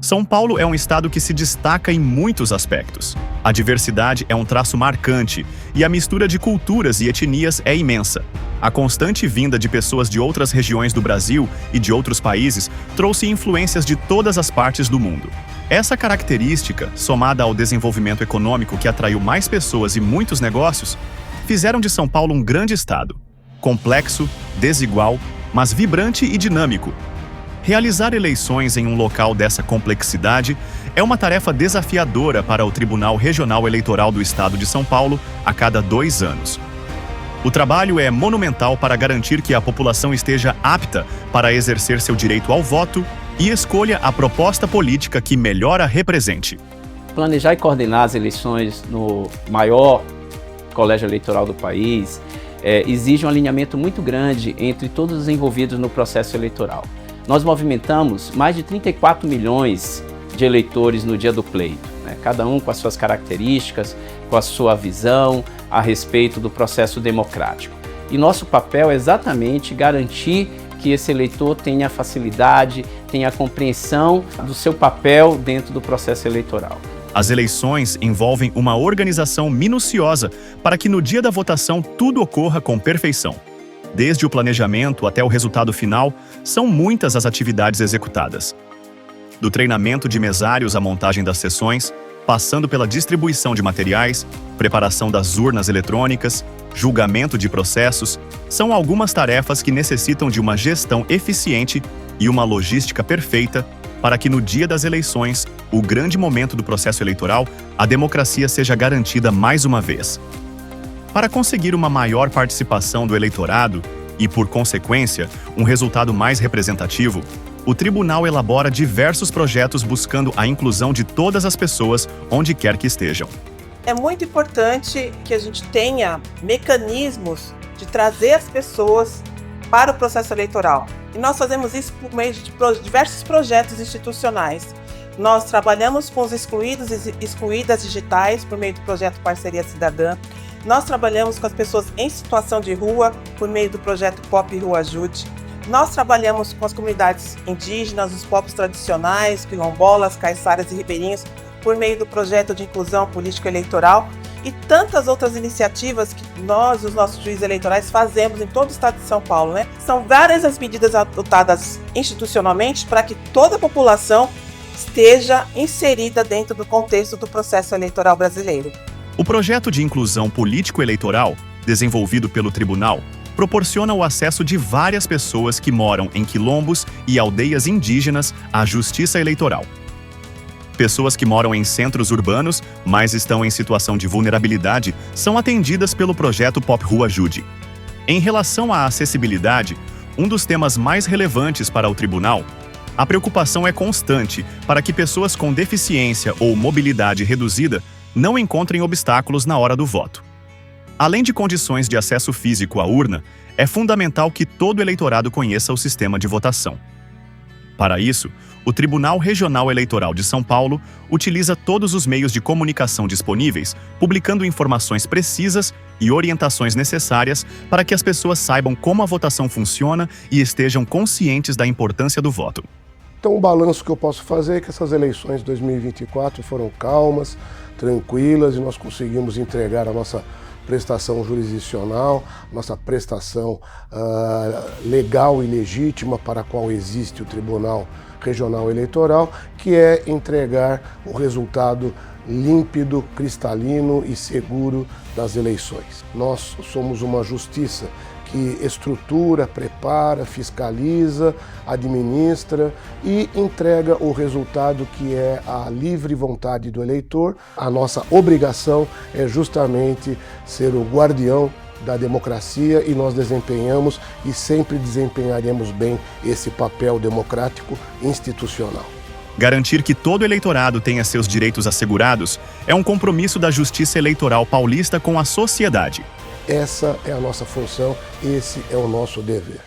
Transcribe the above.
São Paulo é um estado que se destaca em muitos aspectos. A diversidade é um traço marcante e a mistura de culturas e etnias é imensa. A constante vinda de pessoas de outras regiões do Brasil e de outros países trouxe influências de todas as partes do mundo. Essa característica, somada ao desenvolvimento econômico que atraiu mais pessoas e muitos negócios, fizeram de São Paulo um grande estado. Complexo, desigual, mas vibrante e dinâmico. Realizar eleições em um local dessa complexidade é uma tarefa desafiadora para o Tribunal Regional Eleitoral do Estado de São Paulo a cada 2 anos. O trabalho é monumental para garantir que a população esteja apta para exercer seu direito ao voto e escolha a proposta política que melhor a represente. Planejar e coordenar as eleições no maior colégio eleitoral do país exige um alinhamento muito grande entre todos os envolvidos no processo eleitoral. Nós movimentamos mais de 34 milhões de eleitores no dia do pleito, né? Cada um com as suas características, com a sua visão a respeito do processo democrático. E nosso papel é exatamente garantir que esse eleitor tenha facilidade, tenha compreensão do seu papel dentro do processo eleitoral. As eleições envolvem uma organização minuciosa para que no dia da votação tudo ocorra com perfeição. Desde o planejamento até o resultado final, são muitas as atividades executadas. Do treinamento de mesários à montagem das sessões, passando pela distribuição de materiais, preparação das urnas eletrônicas, julgamento de processos, são algumas tarefas que necessitam de uma gestão eficiente e uma logística perfeita para que no dia das eleições, o grande momento do processo eleitoral, a democracia seja garantida mais uma vez. Para conseguir uma maior participação do eleitorado e, por consequência, um resultado mais representativo, o tribunal elabora diversos projetos buscando a inclusão de todas as pessoas onde quer que estejam. É muito importante que a gente tenha mecanismos de trazer as pessoas para o processo eleitoral. E nós fazemos isso por meio de diversos projetos institucionais. Nós trabalhamos com os excluídos e excluídas digitais por meio do projeto Parceria Cidadã. Nós trabalhamos com as pessoas em situação de rua por meio do projeto Pop Rua Ajude. Nós trabalhamos com as comunidades indígenas, os povos tradicionais, quilombolas, caiçaras e ribeirinhos por meio do projeto de inclusão político-eleitoral e tantas outras iniciativas que nós, os nossos juízes eleitorais, fazemos em todo o estado de São Paulo, né? São várias as medidas adotadas institucionalmente para que toda a população esteja inserida dentro do contexto do processo eleitoral brasileiro. O projeto de inclusão político-eleitoral, desenvolvido pelo Tribunal, proporciona o acesso de várias pessoas que moram em quilombos e aldeias indígenas à justiça eleitoral. Pessoas que moram em centros urbanos, mas estão em situação de vulnerabilidade, são atendidas pelo projeto Pop Rua Ajude. Em relação à acessibilidade, um dos temas mais relevantes para o Tribunal, a preocupação é constante para que pessoas com deficiência ou mobilidade reduzida não encontrem obstáculos na hora do voto. Além de condições de acesso físico à urna, é fundamental que todo eleitorado conheça o sistema de votação. Para isso, o Tribunal Regional Eleitoral de São Paulo utiliza todos os meios de comunicação disponíveis, publicando informações precisas e orientações necessárias para que as pessoas saibam como a votação funciona e estejam conscientes da importância do voto. Então, o balanço que eu posso fazer é que essas eleições de 2024 foram calmas, tranquilas, e nós conseguimos entregar a nossa prestação jurisdicional, nossa prestação legal e legítima para a qual existe o Tribunal Regional Eleitoral, que é entregar o resultado límpido, cristalino e seguro das eleições. Nós somos uma justiça que estrutura, prepara, fiscaliza, administra e entrega o resultado que é a livre vontade do eleitor. A nossa obrigação é justamente ser o guardião da democracia e nós desempenhamos e sempre desempenharemos bem esse papel democrático institucional. Garantir que todo eleitorado tenha seus direitos assegurados é um compromisso da Justiça Eleitoral Paulista com a sociedade. Essa é a nossa função, esse é o nosso dever.